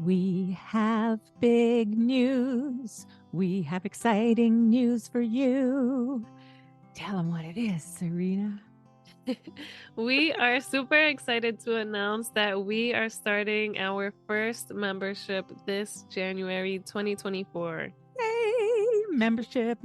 We have big news. We have exciting news for you. Tell them what it is, Serena. We are super excited to announce that we are starting our first membership this January 2024. Yay! Membership.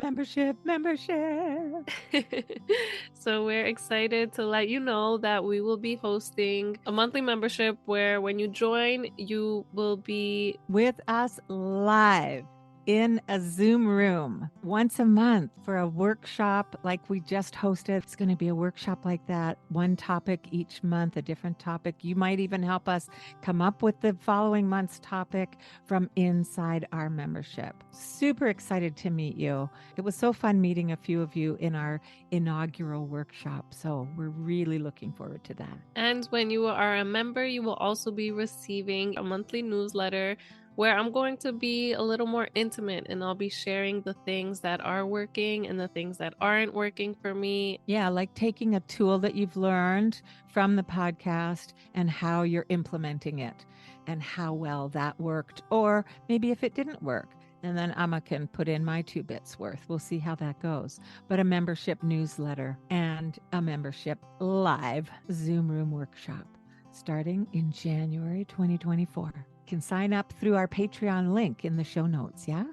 So we're excited to let you know that we will be hosting a monthly membership where when you join, you will be With us live in a Zoom room once a month for a workshop like we just hosted. It's going to be a workshop like that, one topic each month, a different topic. You might even help us come up with the following month's topic from inside our membership. Super excited to meet you. It was so fun meeting a few of you in our inaugural workshop. So we're really looking forward to that. And when you are a member, you will also be receiving a monthly newsletter where I'm going to be a little more intimate and I'll be sharing the things that are working and the things that aren't working for me. Yeah, like taking a tool that you've learned from the podcast and how you're implementing it and how well that worked, or maybe if it didn't work. And then Amma can put in my 2 bits worth. We'll see how that goes. But a membership newsletter and a membership live Zoom room workshop starting in January 2024. Can sign up through our Patreon link in the show notes. Yeah.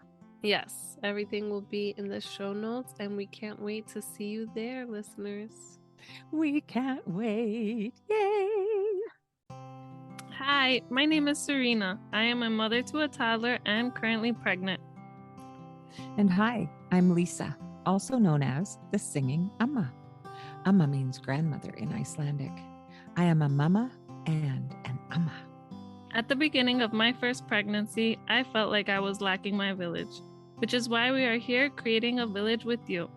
Yes, everything will be in the show notes, and we can't wait to see you there, listeners. We can't wait. Yay. Hi, my name is Serena. I am a mother to a toddler and currently pregnant. And hi, I'm Lisa, also known as the singing amma. Amma means grandmother in Icelandic. I am a mama and an amma. At the beginning of my first pregnancy, I felt like I was lacking my village, which is why we are here creating a village with you,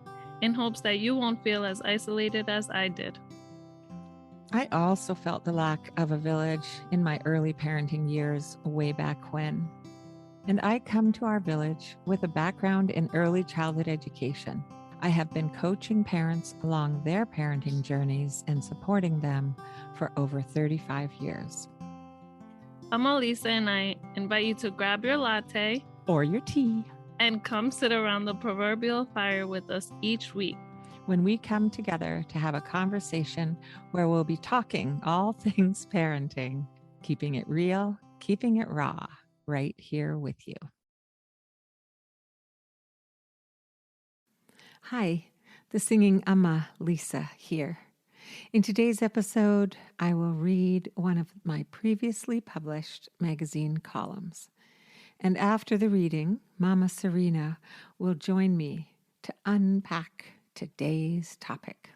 in hopes that you won't feel as isolated as I did. I also felt the lack of a village in my early parenting years way back when. And I come to our village with a background in early childhood education. I have been coaching parents along their parenting journeys and supporting them for over 35 years. Amma, Lisa, and I invite you to grab your latte Or your tea and come sit around the proverbial fire with us each week. when we come together to have a conversation where we'll be talking all things parenting, keeping it real, keeping it raw, right here with you. Hi, the singing Amma Lisa here. In today's episode, I will read one of my previously published magazine columns. And after the reading, Mama Serena will join me to unpack today's topic.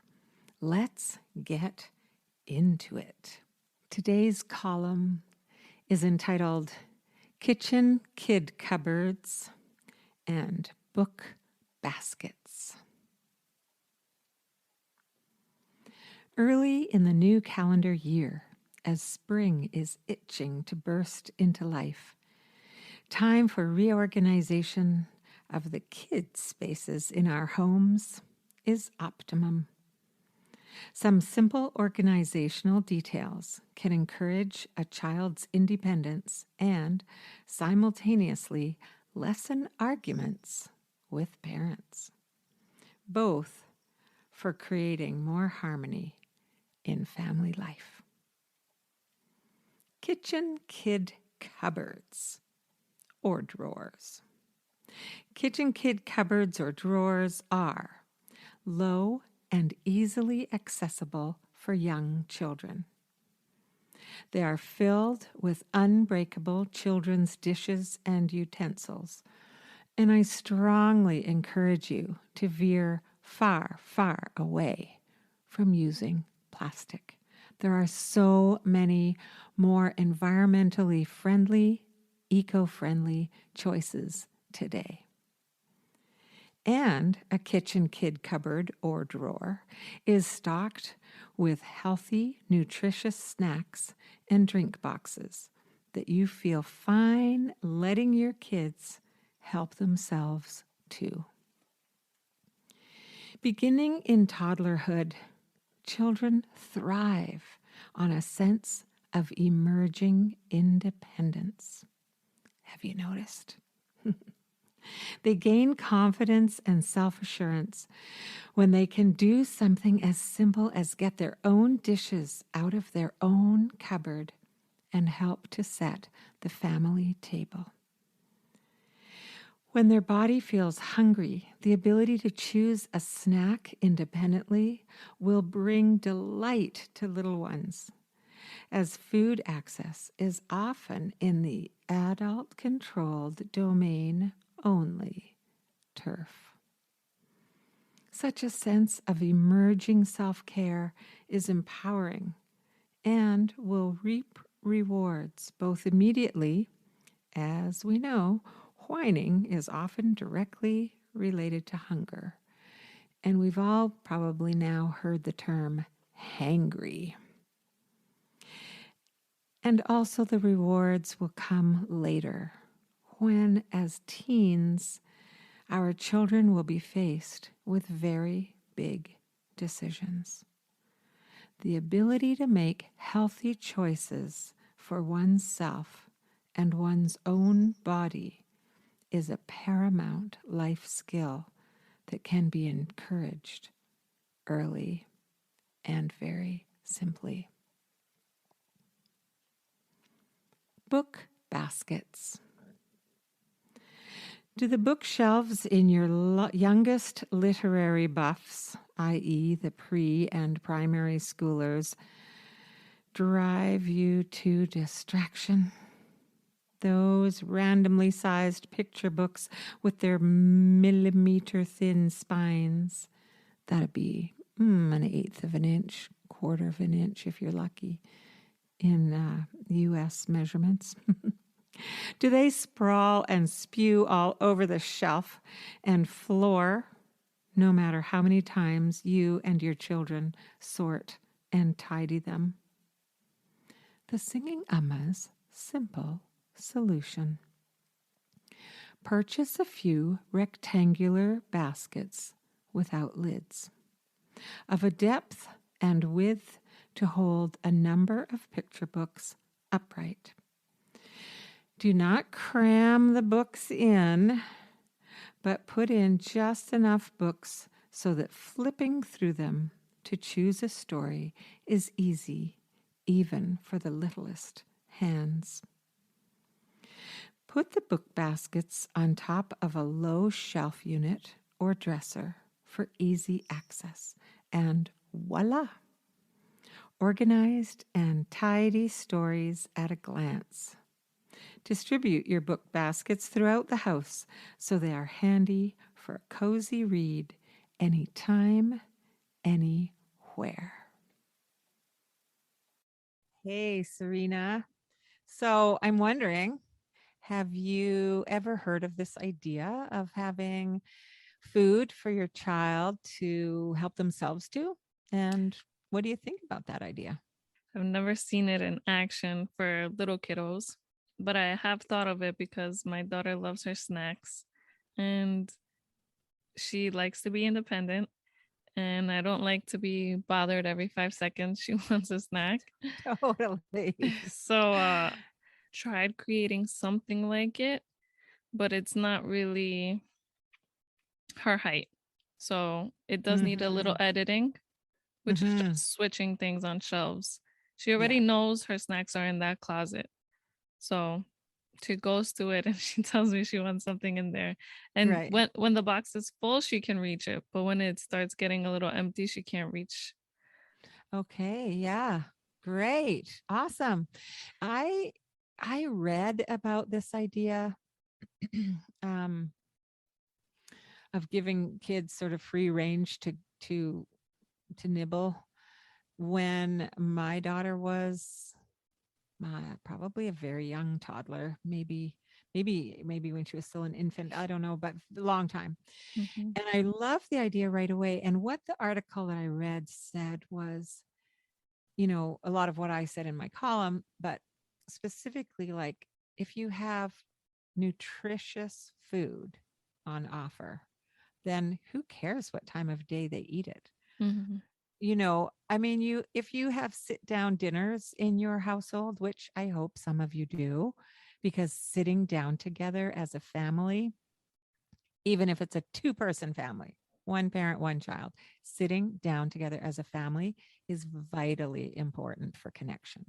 Let's get into it. Today's column is entitled Kitchen Kid Cupboards and Book Baskets. Early in the new calendar year, as spring is itching to burst into life, time for reorganization of the kid spaces in our homes is optimum. Some simple organizational details can encourage a child's independence and simultaneously lessen arguments with parents, both for creating more harmony in family life. Kitchen kid cupboards or drawers. Kitchen kid cupboards or drawers are low and easily accessible for young children. They are filled with unbreakable children's dishes and utensils, and I strongly encourage you to veer far, far away from using plastic. There are so many more environmentally friendly, eco-friendly choices today. And a kitchen kid cupboard or drawer is stocked with healthy, nutritious snacks and drink boxes that you feel fine letting your kids help themselves too. Beginning in toddlerhood, children thrive on a sense of emerging independence. Have you noticed? They gain confidence and self assurance when they can do something as simple as get their own dishes out of their own cupboard and help to set the family table. When their body feels hungry, the ability to choose a snack independently will bring delight to little ones, as food access is often in the adult controlled domain only, turf. Such a sense of emerging self care is empowering and will reap rewards both immediately. As we know, whining is often directly related to hunger. And we've all probably now heard the term hangry. And also, the rewards will come later when, as teens, our children will be faced with very big decisions. The ability to make healthy choices for oneself and one's own body is a paramount life skill that can be encouraged early and very simply. Book baskets. Do the bookshelves in your youngest literary buffs, i.e., the pre and primary schoolers, drive you to distraction? Those randomly sized picture books with their millimeter thin spines, that'd be an eighth of an inch, quarter of an inch if you're lucky in US measurements. Do they sprawl and spew all over the shelf and floor, no matter how many times you and your children sort and tidy them? The Singing Amma's simple solution. Purchase a few rectangular baskets without lids, of a depth and width to hold a number of picture books upright. Do not cram the books in, but put in just enough books so that flipping through them to choose a story is easy, even for the littlest hands. Put the book baskets on top of a low shelf unit or dresser for easy access, and voila! Organized and tidy stories at a glance. Distribute your book baskets throughout the house so they are handy for a cozy read anytime, anywhere. Hey, Serena. So I'm wondering, have you ever heard of this idea of having food for your child to help themselves to? And what do you think about that idea? I've never seen it in action for little kiddos, but I have thought of it because my daughter loves her snacks and she likes to be independent. And I don't like to be bothered every 5 seconds. She wants a snack. Totally. So, tried creating something like it, but it's not really her height. So it does need a little editing, which is just switching things on shelves. She already knows her snacks are in that closet. So she goes to it and she tells me she wants something in there. And Right. when the box is full, she can reach it. But when it starts getting a little empty, she can't reach. Okay. Yeah. Great. Awesome. I I read about this idea um, of giving kids sort of free range to nibble when my daughter was probably a very young toddler, maybe when she was still an infant. I don't know, but a long time. Mhm. And I loved the idea right away. And what the article that I read said was, a lot of what I said in my column, but specifically, like if you have nutritious food on offer, then who cares what time of day they eat it? Mhm. I mean, if you have sit down dinners in your household, which I hope some of you do, because sitting down together as a family, even if it's a two-person family, one parent, one child, sitting down together as a family is vitally important for connection.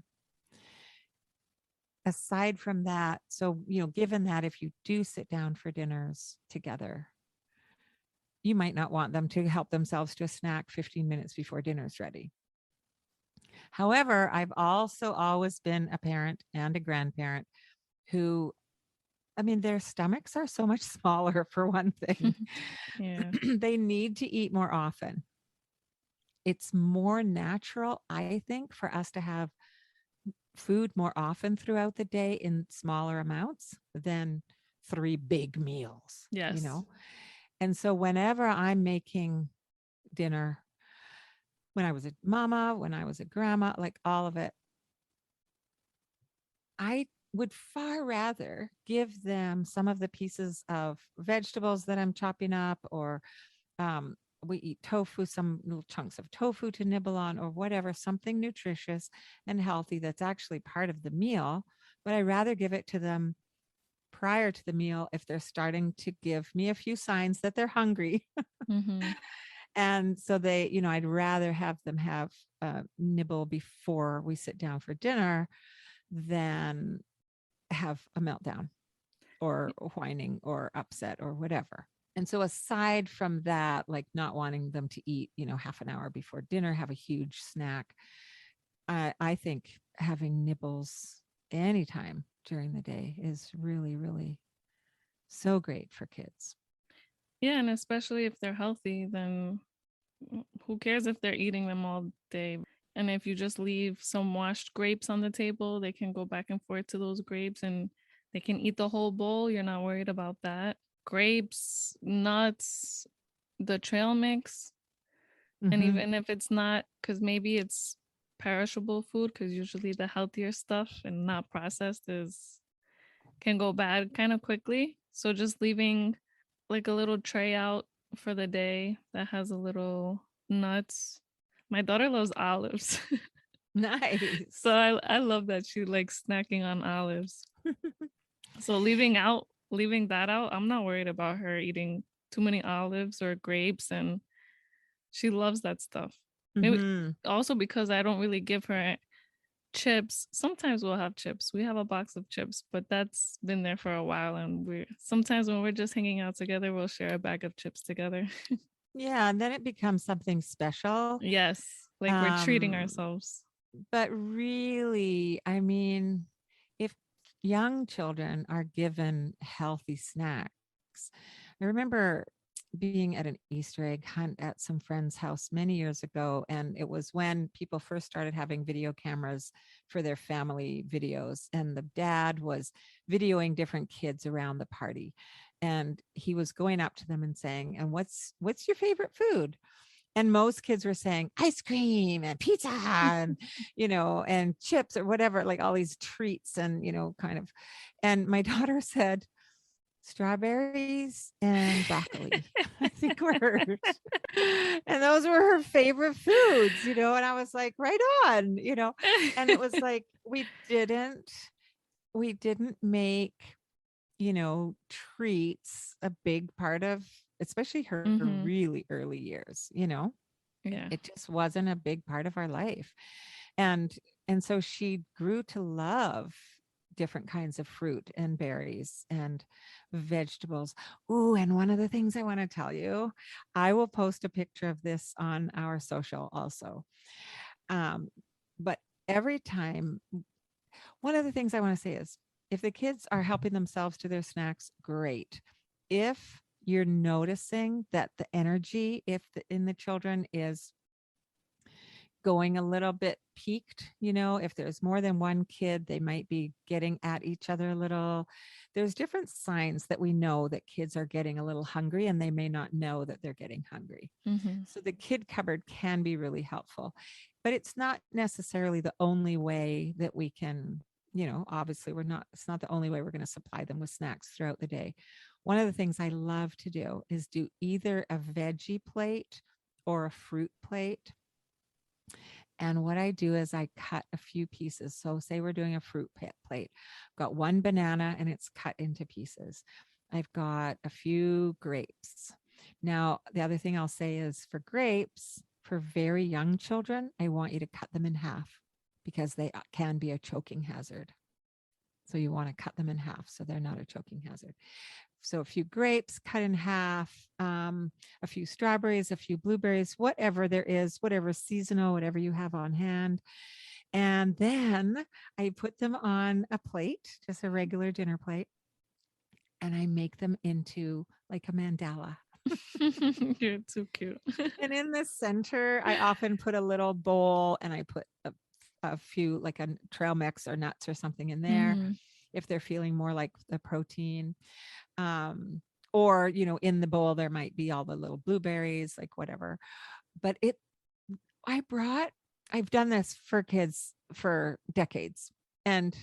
Aside from that, so, given that if you do sit down for dinners together, you might not want them to help themselves to a snack 15 minutes before dinner's ready. However, I've also always been a parent and a grandparent who, I mean, their stomachs are so much smaller for one thing. Yeah. They need to eat more often. It's more natural, I think, for us to have food more often throughout the day in smaller amounts than three big meals, Yes. And so whenever I'm making dinner, when I was a mama, when I was a grandma, like all of it, I would far rather give them some of the pieces of vegetables that I'm chopping up, or um, we eat tofu, some little chunks of tofu to nibble on, or whatever, something nutritious and healthy that's actually part of the meal. But I rather give it to them prior to the meal if they're starting to give me a few signs that they're hungry. Mm-hmm. And so I'd rather have them have a nibble before we sit down for dinner than have a meltdown or whining or upset or whatever. And so aside from that, like not wanting them to eat, half an hour before dinner, have a huge snack, I think having nibbles anytime during the day is really, really so great for kids. Yeah, and especially if they're healthy, then who cares if they're eating them all day? And if you just leave some washed grapes on the table, they can go back and forth to those grapes and they can eat the whole bowl. You're not worried about that. Grapes, nuts, the trail mix. And Mm-hmm. even if it's not, because maybe it's perishable food, because usually the healthier stuff and not processed is can go bad kind of quickly. So just leaving like a little tray out for the day that has a little nuts. My daughter loves olives. So Nice. I love that she likes snacking on olives. So leaving that out, I'm not worried about her eating too many olives or grapes, and she loves that stuff. Maybe Mm-hmm. also because I don't really give her chips. Sometimes we'll have chips. We have a box of chips, but that's been there for a while, and we're sometimes when we're just hanging out together, we'll share a bag of chips together. Yeah, and then it becomes something special. Yes, like we're treating Um, ourselves. but really, I mean, if young children are given healthy snacks, I remember being at an Easter egg hunt at some friend's house many years ago. And it was when people first started having video cameras for their family videos. And the dad was videoing different kids around the party. And he was going up to them and saying, "And what's your favorite food?" And most kids were saying ice cream and pizza and, and chips or whatever, like all these treats and, kind of. And my daughter said, strawberries and broccoli, I think were hers. And those were her favorite foods, and I was like, right on, and it was like, we didn't make, treats a big part of, especially her Mm-hmm. really early years. Yeah. It just wasn't a big part of our life. And so she grew to love different kinds of fruit and berries and vegetables. Ooh, and one of the things I want to tell you, I will post a picture of this on our social also. Um, but every time, one of the things I want to say is if the kids are helping themselves to their snacks, great. If you're noticing that the energy, in the children is going a little bit peaked, if there's more than one kid, they might be getting at each other a little. There's different signs that we know that kids are getting a little hungry and they may not know that they're getting hungry. Mm-hmm. So the kid cupboard can be really helpful, but it's not necessarily the only way that we can, obviously it's not the only way we're going to supply them with snacks throughout the day. One of the things I love to do is do either a veggie plate or a fruit plate. And what I do is I cut a few pieces. So, say we're doing a fruit plate. I've got one banana and it's cut into pieces. I've got a few grapes. Now, the other thing I'll say is for grapes, for very young children, I want you to cut them in half because they can be a choking hazard. So, you want to cut them in half so they're not a choking hazard. So a few grapes cut in half, a few strawberries, a few blueberries, whatever there is, whatever seasonal, whatever you have on hand. And then I put them on a plate, just a regular dinner plate, and I make them into like a mandala. You're too cute. And in the center, I often put a little bowl and I put a few, like a trail mix or nuts or something in there Mhm. if they're feeling more like the protein. Or in the bowl there might be all the little blueberries, like whatever. But I've done this for kids for decades. And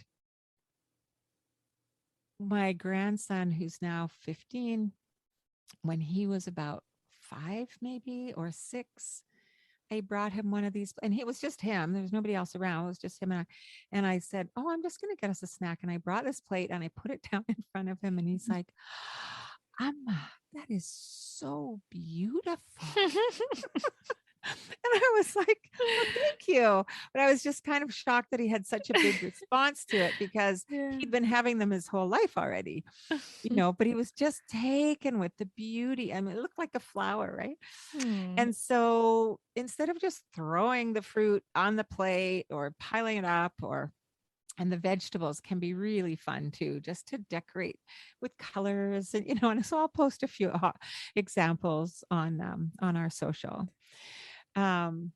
my grandson, who's now 15, when he was about 5 maybe or 6, I brought him one of these, and it was just him. There was nobody else around. It was just him and I said, "Oh, I'm just going to get us a snack." And I brought this plate and I put it down in front of him, and he's like, "Amma, that is so beautiful." And I was like, "Well, thank you." But I was just kind of shocked that he had such a big response to it because Yeah. he'd been having them his whole life already, but he was just taken with the beauty. I mean, it looked like a flower, right? Hmm. And so instead of just throwing the fruit on the plate or piling it up, and the vegetables can be really fun too, just to decorate with colors, and so I'll post a few examples on our social. Um,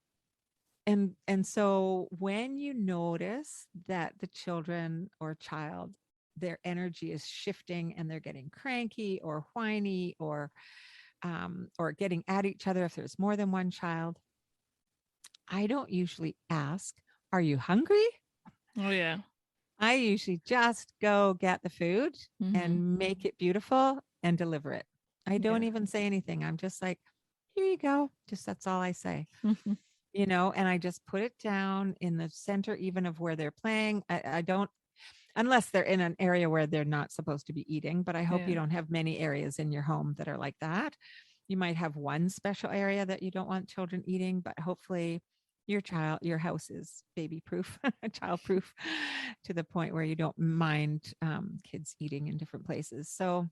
and so when you notice that the children or child, their energy is shifting and they're getting cranky or whiny or getting at each other if there's more than one child, I don't usually ask, "Are you hungry?" Oh yeah. I usually just go get the food Mhm. and make it beautiful and deliver it. I don't Yeah. even say anything. I'm just like, "Here you go." Just that's all I say, Mhm. and I just put it down in the center, even of where they're playing. I don't, unless they're in an area where they're not supposed to be eating, but I hope you Yeah. don't have many areas in your home that are like that. You might have one special area that you don't want children eating, but hopefully your house is baby proof, child proof, to the point where you don't mind kids eating in different places. So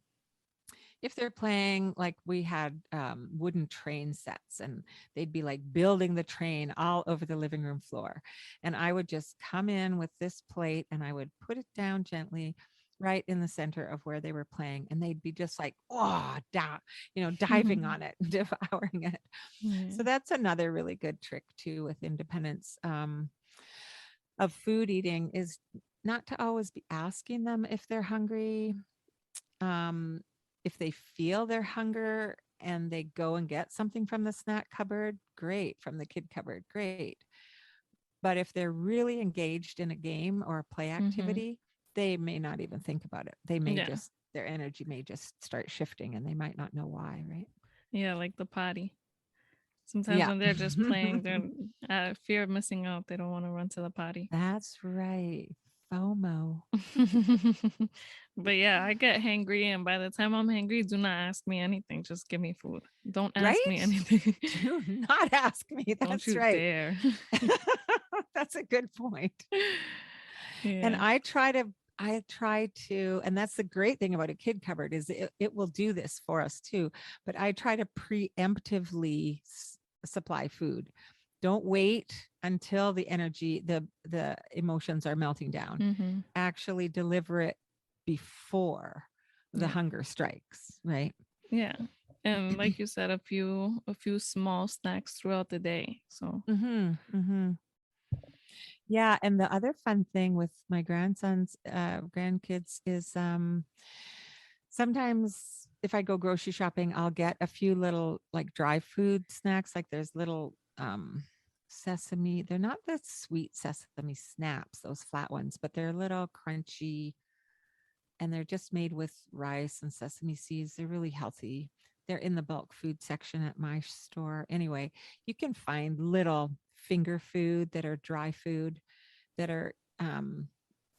if they're playing, like we had wooden train sets, and they'd be like building the train all over the living room floor, and I would just come in with this plate and I would put it down gently right in the center of where they were playing, and they'd be just like, oh, down, diving on it, devouring it. Yeah. So that's another really good trick too with independence, of food eating, is not to always be asking them if they're hungry. um, if they feel their hunger and they go and get something from the snack cupboard, great. From the kid cupboard, great. But if they're really engaged in a game or a play Mhm. activity, they may not even think about it. Yeah. Their energy may just start shifting and they might not know why, right? Yeah, like the potty. Sometimes Yeah. when they're just playing, they're fear of missing out. They don't want to run to the potty. That's right. FOMO. But yeah, I get hangry, and by the time I'm hangry, do not ask me anything. Just give me food. Don't ask me Right? anything. Do not ask me. Don't That's you right. dare. That's a good point. And Yeah. I try to, and that's the great thing about a kid cupboard, is it will do this for us too. But I try to preemptively supply food. Don't wait until the emotions are melting down. Mhm. Actually deliver it before the Yeah. hunger strikes, right? Yeah. And like you said, a few small snacks throughout the day. So. Mm-hmm, mm-hmm. Yeah, and the other fun thing with my grandsons, grandkids is sometimes if I go grocery shopping, I'll get a few little like dry food snacks. Like there's little sesame. They're not the sweet sesame snaps, those flat ones, but they're little crunchy, and they're just made with rice and sesame seeds. They're really healthy. They're in the bulk food section at my store. Anyway, you can find little finger food that are dry food that are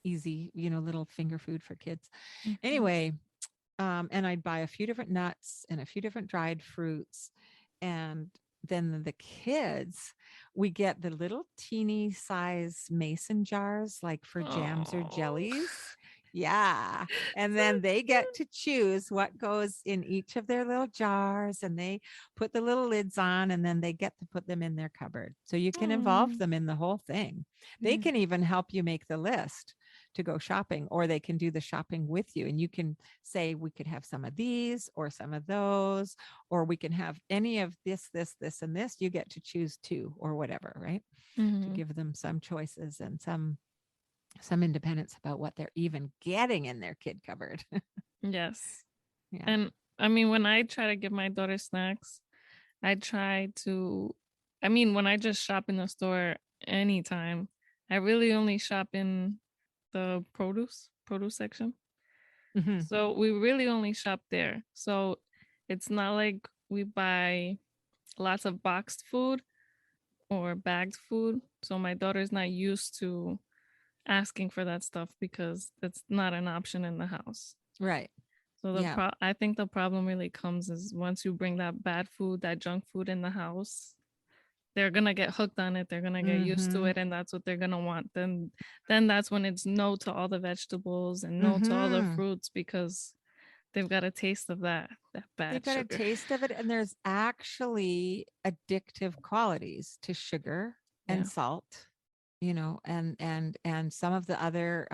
easy, little finger food for kids. Mhm. Anyway, and I'd buy a few different nuts and a few different dried fruits. And then the kids, we get the little teeny size mason jars, like for jams or Oh. jellies. Yeah. And So then they get cute. to choose what goes in each of their little jars, and they put the little lids on, and then they get to put them in their cupboard. So you can involve Oh. them in the whole thing. They Yeah. can even help you make the list to go shopping, or they can do the shopping with you. And you can say, we could have some of these or some of those, or we can have any of this, and this. You get to choose two or whatever, right? To Mhm. give them some choices and some independence about what they're even getting in their kid cupboard. Yes. Yeah. And I mean, when I try to give my daughter snacks, I try to, I mean, when I just shop in the store anytime, I really only shop in the produce section. Hmm. So we really only shop there. So it's not like we buy lots of boxed food or bagged food. So my daughter's not used to asking for that stuff because it's not an option in the house. Right. So Yeah. I think the problem really comes is once you bring that bad food, that junk food in the house, they're gonna get hooked on it. They're gonna get used to Hmm. it, and that's what they're gonna want. Then that's when it's no to all the vegetables and no to all the Hmm. fruits because they've got a taste of that They've bad got a sugar. taste of it, and there's actually addictive qualities to sugar and Yeah. salt, and some of the other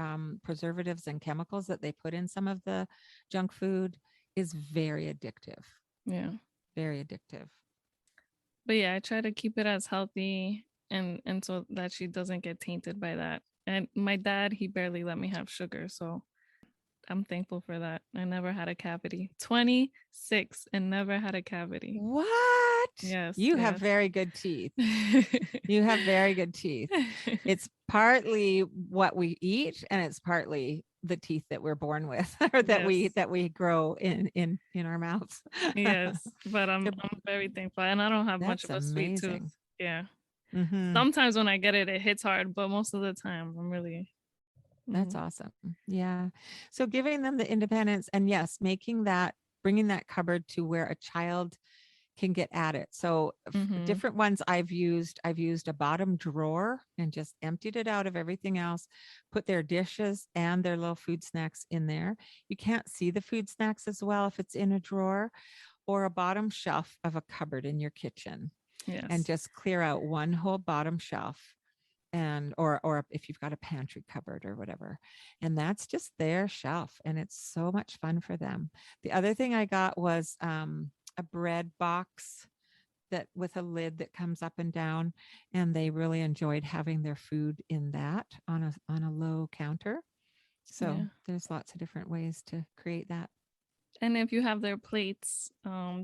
preservatives and chemicals that they put in some of the junk food is very addictive. Yeah. Very addictive. But yeah, I try to keep it as healthy and so that she doesn't get tainted by that. And my dad, he barely let me have sugar, so I'm thankful for that. I never had a cavity. 26 and never had a cavity. What? Yes, You have yes. very good teeth. You have very good teeth. It's partly what we eat, and it's partly the teeth that we're born with, or that we Yes. that we grow in our mouths. Yes, but They're- I'm very thankful, and I don't have much that's of a sweet tooth. amazing. Yeah. Hmm. Sometimes when I get it, it hits hard, but most of the time, I'm really. That's Mhm. awesome. Yeah. So giving them the independence, and yes, bringing that cupboard to where a child can get at it. So Mhm. different ones I've used a bottom drawer and just emptied it out of everything else, put their dishes and their little food snacks in there. You can't see the food snacks as well if it's in a drawer, or a bottom shelf of a cupboard in your kitchen, and Yes. just clear out one whole bottom shelf, and or if you've got a pantry cupboard or whatever, and that's just their shelf, and it's so much fun for them. The other thing I got was a bread box that with a lid that comes up and down, and they really enjoyed having their food in that on a low counter. So Yeah. there's lots of different ways to create that. And if you have their plates,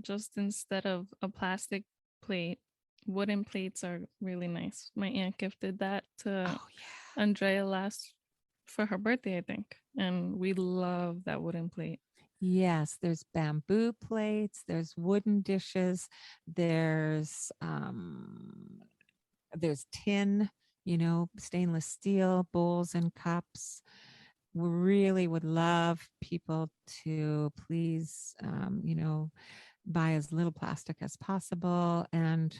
just instead of a plastic plate, wooden plates are really nice. My aunt gifted that to Oh yeah. Andrea last for her birthday, I think. And we love that wooden plate. Yes, there's bamboo plates, there's wooden dishes, there's tin, stainless steel bowls and cups. We really would love people to please, buy as little plastic as possible. And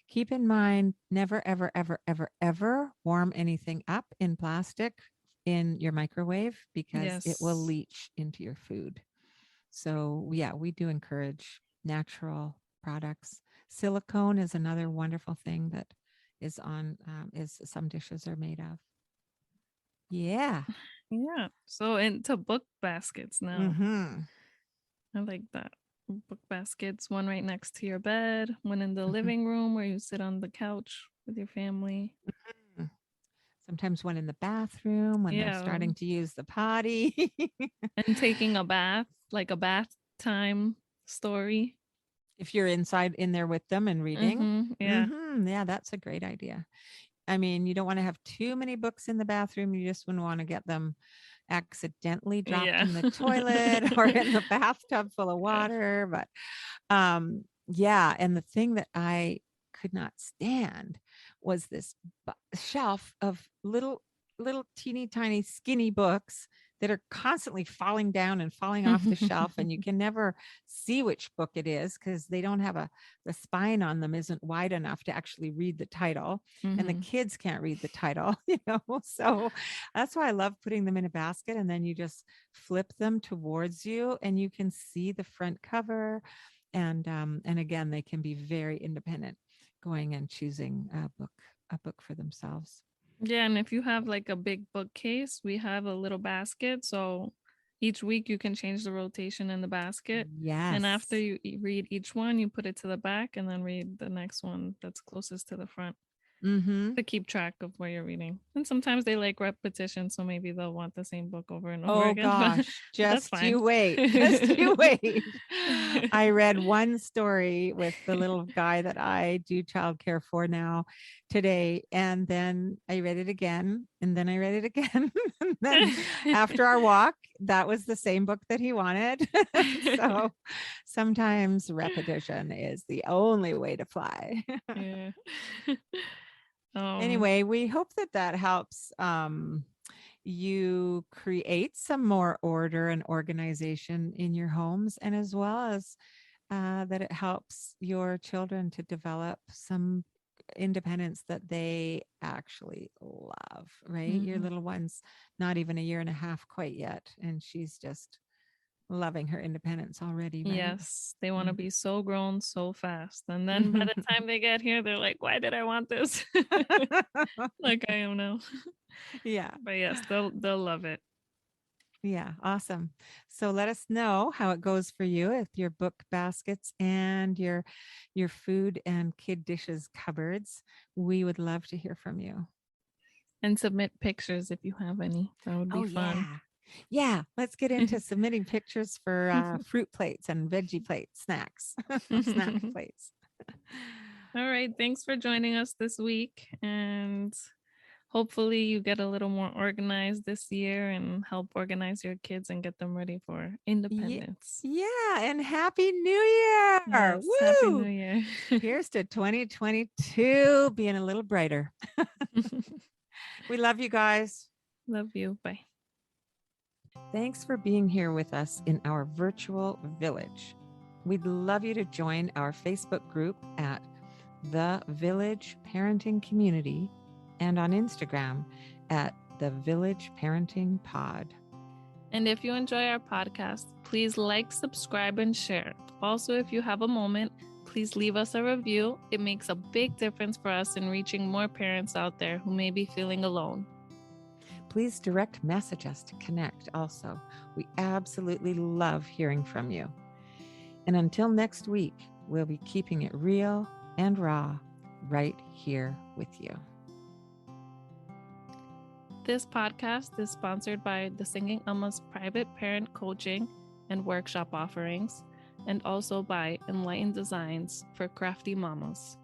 keep in mind, never, ever, ever, ever, ever warm anything up in plastic in your microwave, because it will Yes. leach into your food. So, yeah, we do encourage natural products. Silicone is another wonderful thing that is some dishes are made of. Yeah. Yeah. So into book baskets now. Hmm. I like that. Book baskets, one right next to your bed, one in the Hmm. living room where you sit on the couch with your family. Sometimes one in the bathroom when they're Yeah. starting to use the potty. And taking a bath, like a bath time story. If you're inside in there with them and reading. Mm-hmm. Yeah. Yeah, that's a great idea. I mean, you don't want to have too many books in the bathroom. You just wouldn't want to get them accidentally dropped Yeah. in the toilet or in the bathtub full of Yeah. water. But yeah, and the thing that I could not stand was this shelf of little teeny tiny skinny books that are constantly falling down and falling off the shelf, and you can never see which book it is because they don't have the spine on them isn't wide enough to actually read the title, and the kids can't read the title, so that's why I love putting them in a basket, and then you just flip them towards you and you can see the front cover, and again, they can be very independent going and choosing a book for themselves. Yeah, and if you have like a big bookcase, we have a little basket. So each week you can change the rotation in the basket. And after Yes. you read each one, you put it to the back and then read the next one that's closest to the front Mm-hmm. to keep track of what you're reading. And sometimes they like repetition, so maybe they'll want the same book over and over Oh again, but gosh, that's just fine. you wait. Just you wait. I read one story with the little guy that I do childcare for now today, and then I read it again, and then I read it again. And then after our walk, that was the same book that he wanted. So sometimes repetition is the only way to fly. Yeah. Anyway, we hope that helps you create some more order and organization in your homes, and as well as that it helps your children to develop some independence that they actually love, right? Your little one's not even a year and a half quite yet, and she's just loving her independence already, right? Yes, they want to be so grown so fast. And then by the time they get here, they're like, why did I want this? Like I am now. Yeah. But yes, they'll love it. Yeah, awesome. So let us know how it goes for you with your book baskets and your food and kid dishes cupboards. We would love to hear from you. And submit pictures if you have any. That would be fun. Yeah, let's get into submitting pictures for fruit plates and veggie plates, snacks, snack plates. All right, thanks for joining us this week, and hopefully you get a little more organized this year and help organize your kids and get them ready for independence. Yeah, and Happy New Year. Yes, Woo! Happy New Year. Here's to 2022 being a little brighter. We love you guys. Love you. Bye. Thanks for being here with us in our virtual village. We'd love you to join our Facebook group at The Village Parenting Community and on Instagram at The Village Parenting Pod. And if you enjoy our podcast, please like, subscribe, and share. Also, if you have a moment, please leave us a review. It makes a big difference for us in reaching more parents out there who may be feeling alone. Please direct message us to connect also. We absolutely love hearing from you. And until next week, we'll be keeping it real and raw right here with you. This podcast is sponsored by the Singing Amma's private parent coaching and workshop offerings, and also by Enlightened Designs for Crafty Mamas.